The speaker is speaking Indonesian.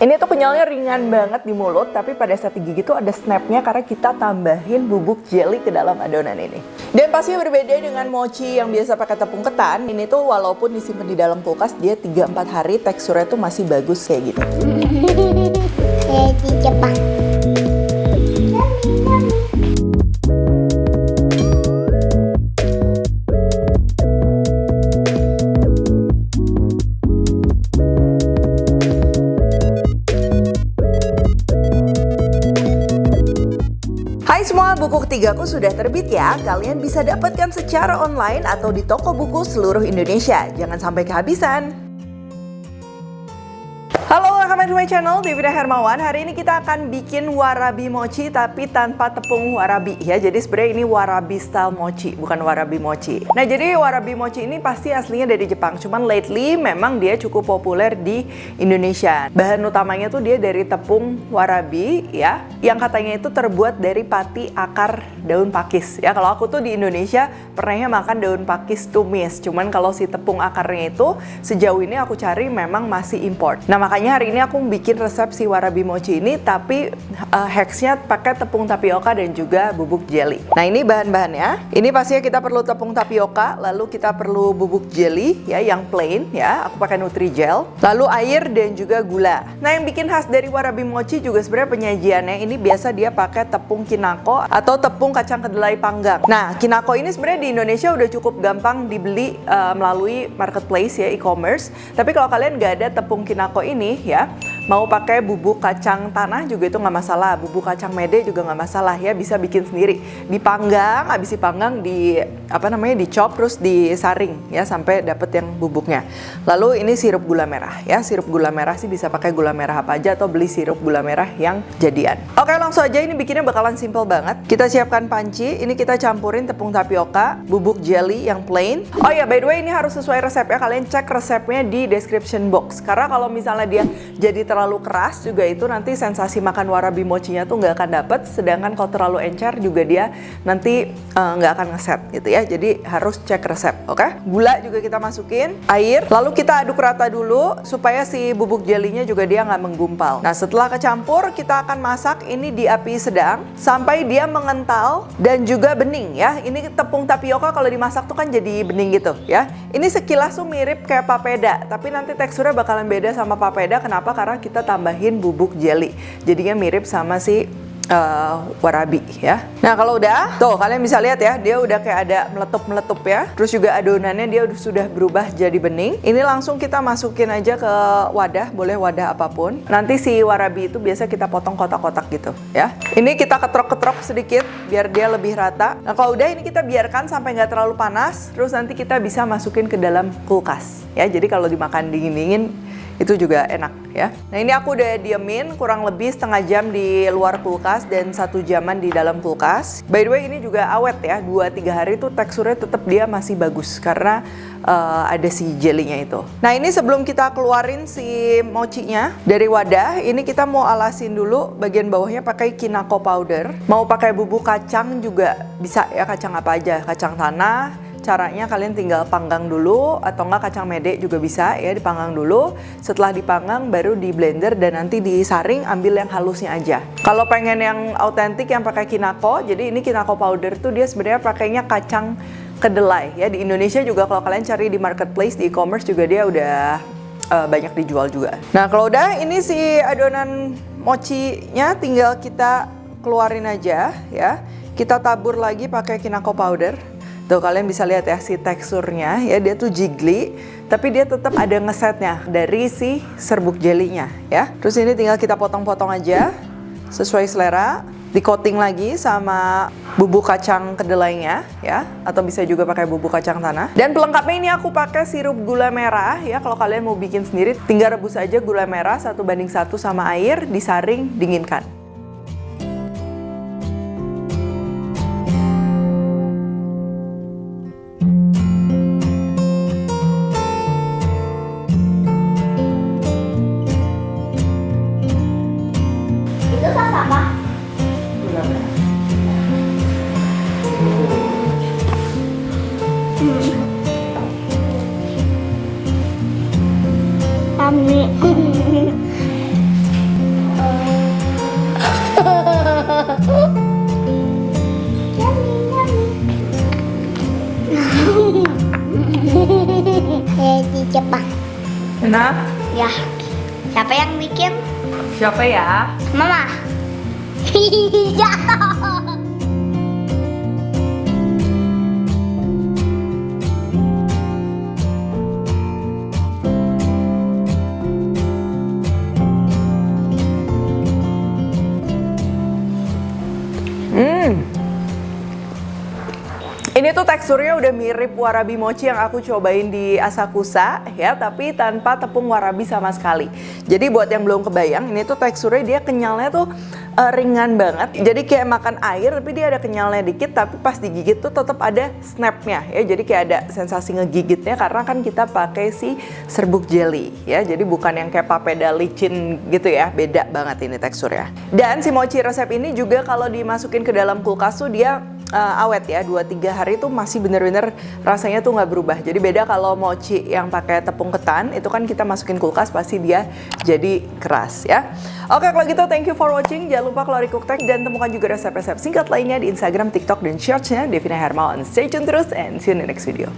Ini tuh kenyalnya ringan banget di mulut, tapi pada saat digigit tuh ada snapnya karena kita tambahin bubuk jelly ke dalam adonan ini. Dan pasti berbeda dengan mochi yang biasa pakai tepung ketan, ini tuh walaupun disimpan di dalam kulkas, dia 3-4 hari teksturnya tuh masih bagus kayak gini. Kayak di Jepang. Hai semua, buku ketigaku sudah terbit ya. Kalian bisa dapatkan secara online atau di toko buku seluruh Indonesia. Jangan sampai kehabisan. Halo, welcome back to my channel, Devina Hermawan. Hari ini kita akan bikin warabi mochi tapi tanpa tepung warabi ya. Jadi sebenarnya ini warabi style mochi, bukan warabi mochi. Nah, jadi warabi mochi ini pasti aslinya dari Jepang. Cuman lately memang dia cukup populer di Indonesia. Bahan utamanya tuh dia dari tepung warabi ya, yang katanya itu terbuat dari pati akar daun pakis. Ya, kalau aku tuh di Indonesia pernahnya makan daun pakis tumis. Cuman kalau si tepung akarnya itu sejauh ini aku cari memang masih import. Nah, makanya hari ini aku bikin resep si warabi mochi ini, tapi hacksnya pakai tepung tapioka dan juga bubuk jelly. Nah, ini bahan-bahannya. Ini pastinya kita perlu tepung tapioka, lalu kita perlu bubuk jelly ya yang plain ya. Aku pakai Nutrijel, lalu air dan juga gula. Nah, yang bikin khas dari warabi mochi juga sebenarnya penyajiannya ini biasa dia pakai tepung kinako atau tepung kacang kedelai panggang. Nah, kinako ini sebenarnya di Indonesia udah cukup gampang dibeli melalui marketplace ya, e-commerce. Tapi kalau kalian nggak ada tepung kinako ini ya, mau pakai bubuk kacang tanah juga itu nggak masalah, bubuk kacang mede juga nggak masalah ya, bisa bikin sendiri. Dipanggang, habis dipanggang dicop terus disaring ya sampai dapet yang bubuknya. Lalu ini sirup gula merah ya, sirup gula merah sih bisa pakai gula merah apa aja atau beli sirup gula merah yang jadian. Oke, langsung aja, ini bikinnya bakalan simple banget. Kita siapkan panci, ini kita campurin tepung tapioka, bubuk jelly yang plain. Oh ya, by the way ini harus sesuai resep ya, kalian cek resepnya di description box. Karena kalau misalnya dia jadi terlalu keras juga itu nanti sensasi makan warabi mochinya tuh nggak akan dapet. Sedangkan kalau terlalu encer juga dia nanti nggak akan ngeset gitu ya. Jadi harus cek resep, oke? Gula juga kita masukin, air, lalu kita aduk rata dulu supaya si bubuk jelinya juga dia nggak menggumpal. Nah, setelah kecampur kita akan masak ini di api sedang sampai dia mengental dan juga bening ya. Ini tepung tapioka kalau dimasak tuh kan jadi bening gitu ya. Ini sekilas tuh mirip kayak papeda, tapi nanti teksturnya bakalan beda sama papeda. Kenapa? Karena kita tambahin bubuk jelly, jadinya mirip sama si warabi ya. Nah, kalau udah, tuh kalian bisa lihat ya, dia udah kayak ada meletup-meletup ya. Terus juga adonannya dia sudah berubah jadi bening. Ini langsung kita masukin aja ke wadah, boleh wadah apapun. Nanti si warabi itu biasa kita potong kotak-kotak gitu ya. Ini kita ketrok-ketrok sedikit biar dia lebih rata. Nah, kalau udah ini kita biarkan sampai nggak terlalu panas. Terus nanti kita bisa masukin ke dalam kulkas ya. Jadi kalau dimakan dingin-dingin itu juga enak ya. Nah, ini aku udah diemin kurang lebih setengah jam di luar kulkas dan 1 jaman di dalam kulkas. By the way ini juga awet ya, 2-3 hari tuh teksturnya tetap dia masih bagus karena ada si jelinya itu. Nah, ini sebelum kita keluarin si mochinya dari wadah, ini kita mau alasin dulu bagian bawahnya pakai kinako powder. Mau pakai bubuk kacang juga bisa ya, kacang apa aja, kacang tanah. Caranya kalian tinggal panggang dulu atau enggak kacang mede juga bisa ya, dipanggang dulu. Setelah dipanggang baru di blender dan nanti disaring, ambil yang halusnya aja. Kalau pengen yang autentik yang pakai kinako, jadi ini kinako powder tuh dia sebenarnya pakainya kacang kedelai ya. Di Indonesia juga kalau kalian cari di marketplace, di e-commerce juga dia udah banyak dijual juga. Nah, kalau udah ini si adonan mochinya tinggal kita keluarin aja ya. Kita tabur lagi pakai kinako powder. Tuh kalian bisa lihat ya si teksturnya ya, dia tuh jiggly tapi dia tetap ada ngesetnya dari si serbuk jelinya ya. Terus ini tinggal kita potong-potong aja sesuai selera, di coating lagi sama bubuk kacang kedelainya ya, atau bisa juga pakai bubuk kacang tanah. Dan pelengkapnya ini aku pakai sirup gula merah ya. Kalau kalian mau bikin sendiri tinggal rebus aja gula merah 1:1 sama air, disaring, dinginkan. Kami Siapa yang bikin? Siapa ya? Mama. Ini tuh teksturnya udah mirip warabi mochi yang aku cobain di Asakusa ya, tapi tanpa tepung warabi sama sekali. Jadi buat yang belum kebayang, ini tuh teksturnya dia kenyalnya tuh ringan banget. Jadi kayak makan air tapi dia ada kenyalnya dikit, tapi pas digigit tuh tetap ada snapnya ya. Jadi kayak ada sensasi ngegigitnya karena kan kita pakai si serbuk jelly ya. Jadi bukan yang kayak papeda licin gitu ya, beda banget ini teksturnya. Dan si mochi resep ini juga kalau dimasukin ke dalam kulkas tuh dia awet ya, 2-3 hari tuh masih bener-bener rasanya tuh nggak berubah. Jadi beda kalau mochi yang pakai tepung ketan, itu kan kita masukin kulkas pasti dia jadi keras ya. Oke, kalau gitu thank you for watching. Jangan lupa Glory Cook Tech dan temukan juga resep-resep singkat lainnya di Instagram, TikTok, dan Shorts-nya Devina Hermawan. Stay tune terus and see you in the next video.